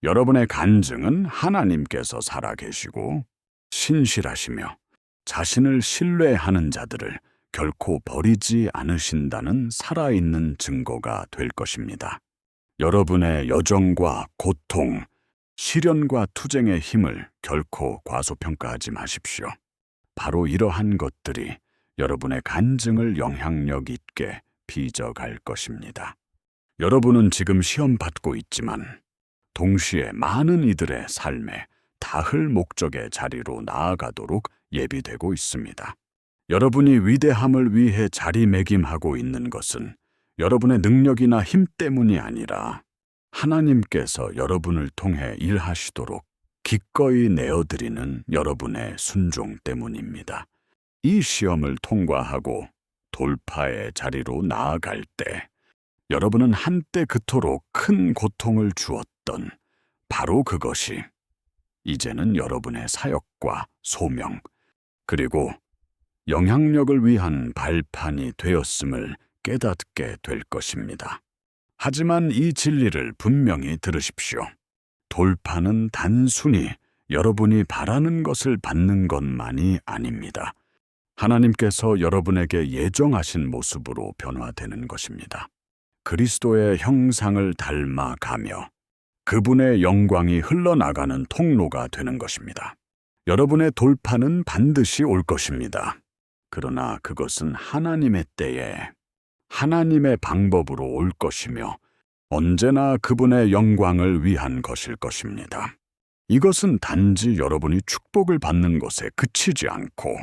Speaker 1: 여러분의 간증은 하나님께서 살아계시고 신실하시며 자신을 신뢰하는 자들을 결코 버리지 않으신다는 살아있는 증거가 될 것입니다. 여러분의 여정과 고통, 시련과 투쟁의 힘을 결코 과소평가하지 마십시오. 바로 이러한 것들이 여러분의 간증을 영향력 있게 빚어갈 것입니다. 여러분은 지금 시험 받고 있지만 동시에 많은 이들의 삶에 닿을 목적의 자리로 나아가도록 예비되고 있습니다. 여러분이 위대함을 위해 자리매김하고 있는 것은 여러분의 능력이나 힘 때문이 아니라 하나님께서 여러분을 통해 일하시도록 기꺼이 내어드리는 여러분의 순종 때문입니다. 이 시험을 통과하고 돌파의 자리로 나아갈 때 여러분은 한때 그토록 큰 고통을 주었던 바로 그것이 이제는 여러분의 사역과 소명, 그리고 영향력을 위한 발판이 되었음을 깨닫게 될 것입니다. 하지만 이 진리를 분명히 들으십시오. 돌파는 단순히 여러분이 바라는 것을 받는 것만이 아닙니다. 하나님께서 여러분에게 예정하신 모습으로 변화되는 것입니다. 그리스도의 형상을 닮아가며 그분의 영광이 흘러나가는 통로가 되는 것입니다. 여러분의 돌파는 반드시 올 것입니다. 그러나 그것은 하나님의 때에 하나님의 방법으로 올 것이며 언제나 그분의 영광을 위한 것일 것입니다. 이것은 단지 여러분이 축복을 받는 것에 그치지 않고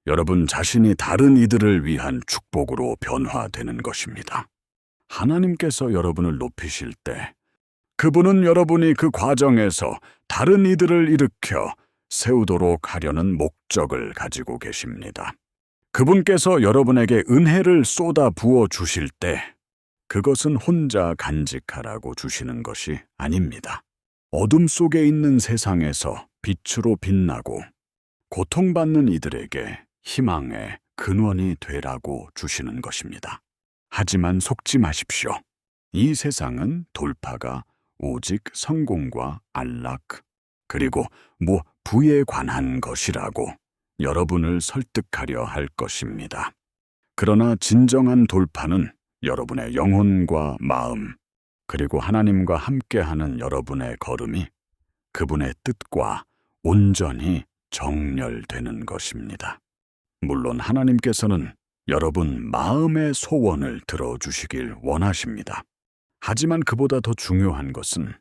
Speaker 1: 여러분 자신이 다른 이들을 위한 축복으로 변화되는 것입니다. 하나님께서 여러분을 높이실 때 그분은 여러분이 그 과정에서 다른 이들을 일으켜 세우도록 하려는 목적을 가지고 계십니다. 그분께서 여러분에게 은혜를 쏟아 부어 주실 때 그것은 혼자 간직하라고 주시는 것이 아닙니다. 어둠 속에 있는 세상에서 빛으로 빛나고 고통받는 이들에게 희망의 근원이 되라고 주시는 것입니다. 하지만 속지 마십시오. 이 세상은 돌파가 오직 성공과 안락, 그리고 부에 관한 것이라고 여러분을 설득하려 할 것입니다. 그러나 진정한 돌파는 여러분의 영혼과 마음, 그리고 하나님과 함께하는 여러분의 걸음이 그분의 뜻과 온전히 정렬되는 것입니다. 물론 하나님께서는 여러분 마음의 소원을 들어주시길 원하십니다. 하지만 그보다 더 중요한 것은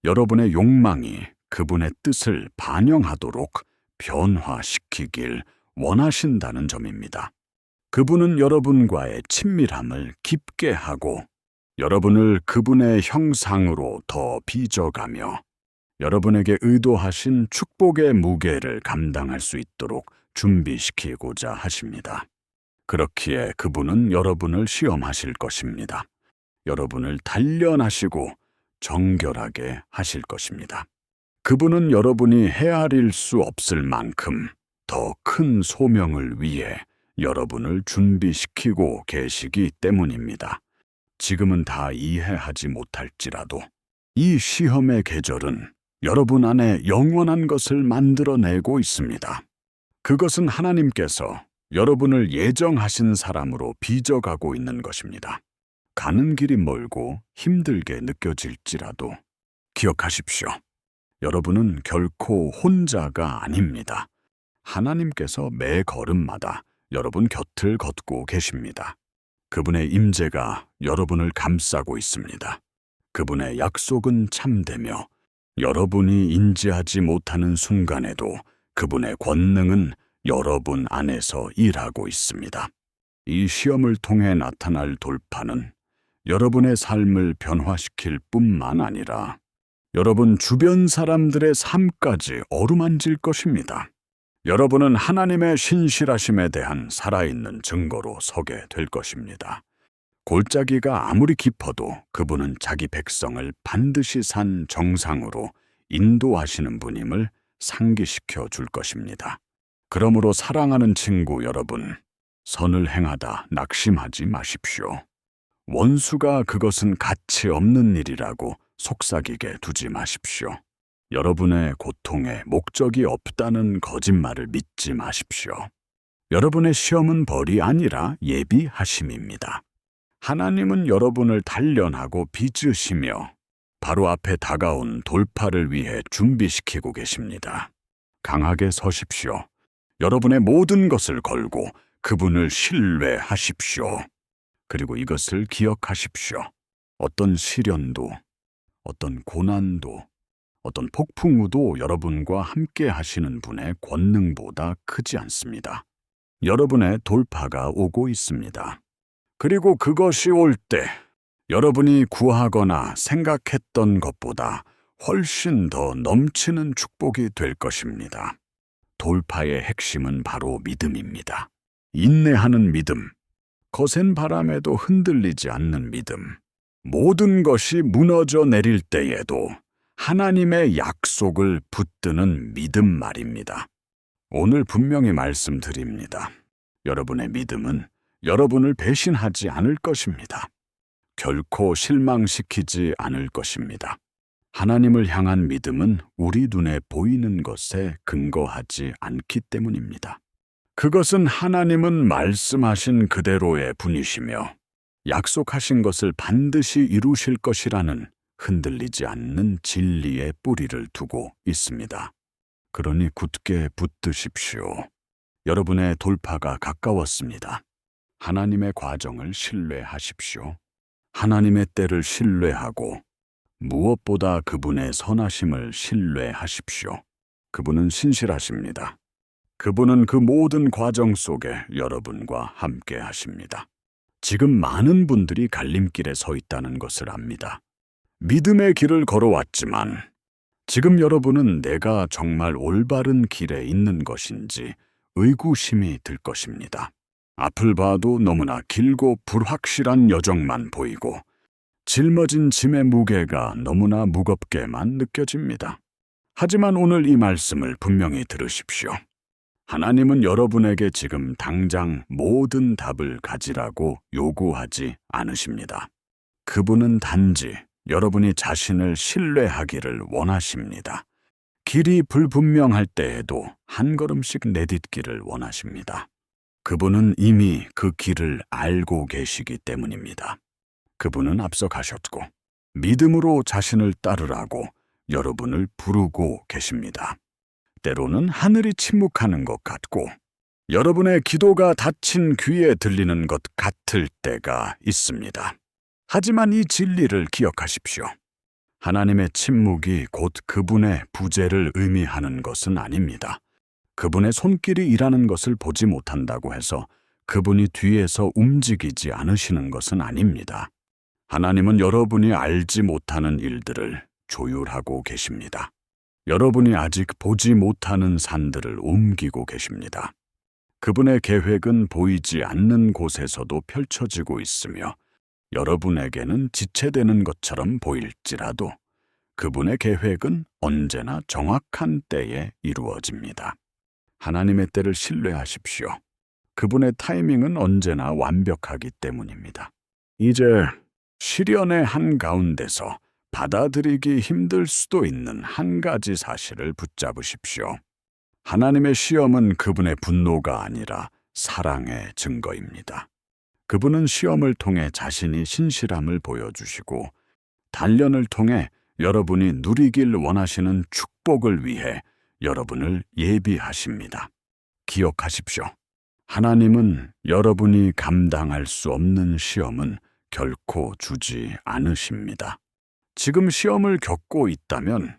Speaker 1: 여러분의 욕망이 그분의 뜻을 반영하도록 변화시키길 원하신다는 점입니다. 그분은 여러분과의 친밀함을 깊게 하고 여러분을 그분의 형상으로 더 빚어가며 여러분에게 의도하신 축복의 무게를 감당할 수 있도록 준비시키고자 하십니다. 그렇기에 그분은 여러분을 시험하실 것입니다. 여러분을 단련하시고 정결하게 하실 것입니다. 그분은 여러분이 헤아릴 수 없을 만큼 더 큰 소명을 위해 여러분을 준비시키고 계시기 때문입니다. 지금은 다 이해하지 못할지라도 이 시험의 계절은 여러분 안에 영원한 것을 만들어내고 있습니다. 그것은 하나님께서 여러분을 예정하신 사람으로 빚어가고 있는 것입니다. 가는 길이 멀고 힘들게 느껴질지라도 기억하십시오. 여러분은 결코 혼자가 아닙니다. 하나님께서 매 걸음마다 여러분 곁을 걷고 계십니다. 그분의 임재가 여러분을 감싸고 있습니다. 그분의 약속은 참되며 여러분이 인지하지 못하는 순간에도 그분의 권능은 여러분 안에서 일하고 있습니다. 이 시험을 통해 나타날 돌파는 여러분의 삶을 변화시킬 뿐만 아니라 여러분 주변 사람들의 삶까지 어루만질 것입니다. 여러분은 하나님의 신실하심에 대한 살아있는 증거로 서게 될 것입니다. 골짜기가 아무리 깊어도 그분은 자기 백성을 반드시 산 정상으로 인도하시는 분임을 상기시켜 줄 것입니다. 그러므로 사랑하는 친구 여러분, 선을 행하다 낙심하지 마십시오. 원수가 그것은 가치 없는 일이라고 속삭이게 두지 마십시오. 여러분의 고통에 목적이 없다는 거짓말을 믿지 마십시오. 여러분의 시험은 벌이 아니라 예비하심입니다. 하나님은 여러분을 단련하고 빚으시며 바로 앞에 다가온 돌파를 위해 준비시키고 계십니다. 강하게 서십시오. 여러분의 모든 것을 걸고 그분을 신뢰하십시오. 그리고 이것을 기억하십시오. 어떤 시련도, 어떤 고난도, 어떤 폭풍우도 여러분과 함께 하시는 분의 권능보다 크지 않습니다. 여러분의 돌파가 오고 있습니다. 그리고 그것이 올 때 여러분이 구하거나 생각했던 것보다 훨씬 더 넘치는 축복이 될 것입니다. 돌파의 핵심은 바로 믿음입니다. 인내하는 믿음, 거센 바람에도 흔들리지 않는 믿음, 모든 것이 무너져 내릴 때에도 하나님의 약속을 붙드는 믿음 말입니다. 오늘 분명히 말씀드립니다. 여러분의 믿음은 여러분을 배신하지 않을 것입니다. 결코 실망시키지 않을 것입니다. 하나님을 향한 믿음은 우리 눈에 보이는 것에 근거하지 않기 때문입니다. 그것은 하나님은 말씀하신 그대로의 분이시며 약속하신 것을 반드시 이루실 것이라는 흔들리지 않는 진리의 뿌리를 두고 있습니다. 그러니 굳게 붙드십시오. 여러분의 돌파가 가까웠습니다. 하나님의 과정을 신뢰하십시오. 하나님의 때를 신뢰하고 무엇보다 그분의 선하심을 신뢰하십시오. 그분은 신실하십니다. 그분은 그 모든 과정 속에 여러분과 함께 하십니다. 지금 많은 분들이 갈림길에 서 있다는 것을 압니다. 믿음의 길을 걸어왔지만 지금 여러분은 내가 정말 올바른 길에 있는 것인지 의구심이 들 것입니다. 앞을 봐도 너무나 길고 불확실한 여정만 보이고 짊어진 짐의 무게가 너무나 무겁게만 느껴집니다. 하지만 오늘 이 말씀을 분명히 들으십시오. 하나님은 여러분에게 지금 당장 모든 답을 가지라고 요구하지 않으십니다. 그분은 단지 여러분이 자신을 신뢰하기를 원하십니다. 길이 불분명할 때에도 한 걸음씩 내딛기를 원하십니다. 그분은 이미 그 길을 알고 계시기 때문입니다. 그분은 앞서 가셨고 믿음으로 자신을 따르라고 여러분을 부르고 계십니다. 때로는 하늘이 침묵하는 것 같고 여러분의 기도가 닫힌 귀에 들리는 것 같을 때가 있습니다. 하지만 이 진리를 기억하십시오. 하나님의 침묵이 곧 그분의 부재를 의미하는 것은 아닙니다. 그분의 손길이 일하는 것을 보지 못한다고 해서 그분이 뒤에서 움직이지 않으시는 것은 아닙니다. 하나님은 여러분이 알지 못하는 일들을 조율하고 계십니다. 여러분이 아직 보지 못하는 산들을 옮기고 계십니다. 그분의 계획은 보이지 않는 곳에서도 펼쳐지고 있으며 여러분에게는 지체되는 것처럼 보일지라도 그분의 계획은 언제나 정확한 때에 이루어집니다. 하나님의 때를 신뢰하십시오. 그분의 타이밍은 언제나 완벽하기 때문입니다. 이제 시련의 한가운데서 받아들이기 힘들 수도 있는 한 가지 사실을 붙잡으십시오. 하나님의 시험은 그분의 분노가 아니라 사랑의 증거입니다. 그분은 시험을 통해 자신이 신실함을 보여주시고 단련을 통해 여러분이 누리길 원하시는 축복을 위해 여러분을 예비하십니다. 기억하십시오. 하나님은 여러분이 감당할 수 없는 시험은 결코 주지 않으십니다. 지금 시험을 겪고 있다면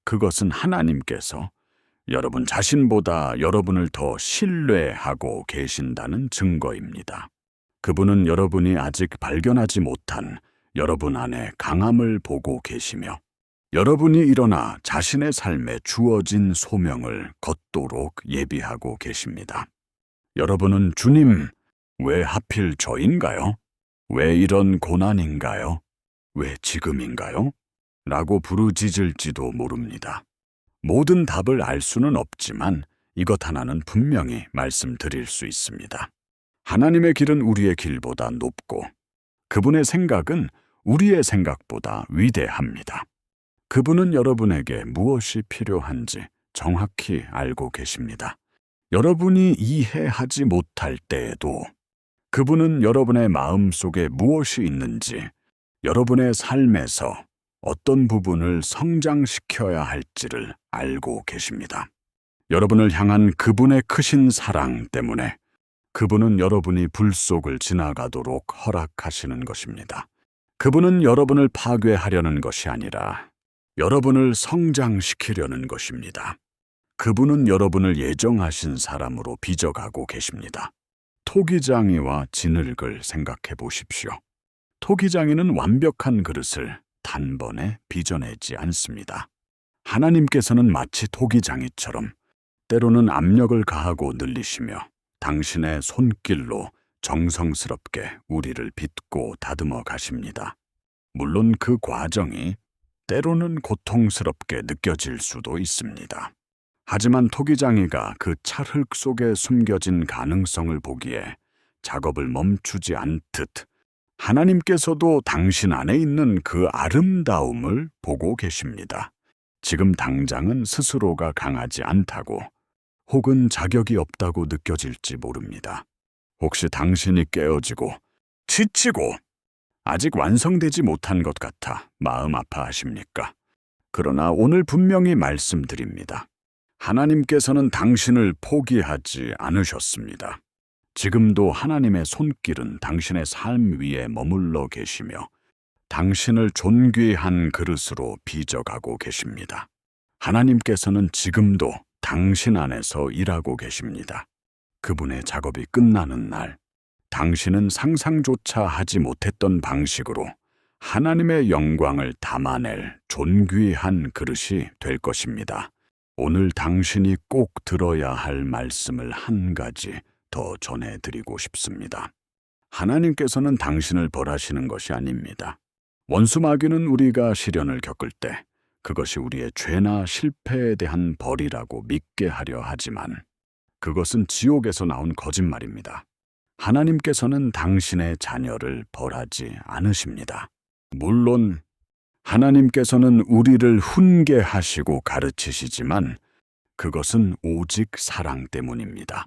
Speaker 1: 그것은 하나님께서 여러분 자신보다 여러분을 더 신뢰하고 계신다는 증거입니다. 그분은 여러분이 아직 발견하지 못한 여러분 안에 강함을 보고 계시며 여러분이 일어나 자신의 삶에 주어진 소명을 걷도록 예비하고 계십니다. 여러분은 주님, 왜 하필 저인가요? 왜 이런 고난인가요? 왜 지금인가요? 라고 부르짖을지도 모릅니다. 모든 답을 알 수는 없지만 이것 하나는 분명히 말씀드릴 수 있습니다. 하나님의 길은 우리의 길보다 높고 그분의 생각은 우리의 생각보다 위대합니다. 그분은 여러분에게 무엇이 필요한지 정확히 알고 계십니다. 여러분이 이해하지 못할 때에도 그분은 여러분의 마음 속에 무엇이 있는지, 여러분의 삶에서 어떤 부분을 성장시켜야 할지를 알고 계십니다. 여러분을 향한 그분의 크신 사랑 때문에 그분은 여러분이 불 속을 지나가도록 허락하시는 것입니다. 그분은 여러분을 파괴하려는 것이 아니라 여러분을 성장시키려는 것입니다. 그분은 여러분을 예정하신 사람으로 빚어가고 계십니다. 토기장이와 진흙을 생각해 보십시오. 토기장이는 완벽한 그릇을 단번에 빚어내지 않습니다. 하나님께서는 마치 토기장이처럼 때로는 압력을 가하고 늘리시며 당신의 손길로 정성스럽게 우리를 빚고 다듬어 가십니다. 물론 그 과정이 때로는 고통스럽게 느껴질 수도 있습니다. 하지만 토기장이가 그 찰흙 속에 숨겨진 가능성을 보기에 작업을 멈추지 않듯 하나님께서도 당신 안에 있는 그 아름다움을 보고 계십니다. 지금 당장은 스스로가 강하지 않다고 혹은 자격이 없다고 느껴질지 모릅니다. 혹시 당신이 깨어지고 지치고 아직 완성되지 못한 것 같아 마음 아파하십니까? 그러나 오늘 분명히 말씀드립니다. 하나님께서는 당신을 포기하지 않으셨습니다. 지금도 하나님의 손길은 당신의 삶 위에 머물러 계시며 당신을 존귀한 그릇으로 빚어가고 계십니다. 하나님께서는 지금도 당신 안에서 일하고 계십니다. 그분의 작업이 끝나는 날, 당신은 상상조차 하지 못했던 방식으로 하나님의 영광을 담아낼 존귀한 그릇이 될 것입니다. 오늘 당신이 꼭 들어야 할 말씀을 한 가지 더 전해드리고 싶습니다. 하나님께서는 당신을 벌하시는 것이 아닙니다. 원수 마귀는 우리가 시련을 겪을 때 그것이 우리의 죄나 실패에 대한 벌이라고 믿게 하려 하지만 그것은 지옥에서 나온 거짓말입니다. 하나님께서는 당신의 자녀를 벌하지 않으십니다. 물론 하나님께서는 우리를 훈계하시고 가르치시지만 그것은 오직 사랑 때문입니다.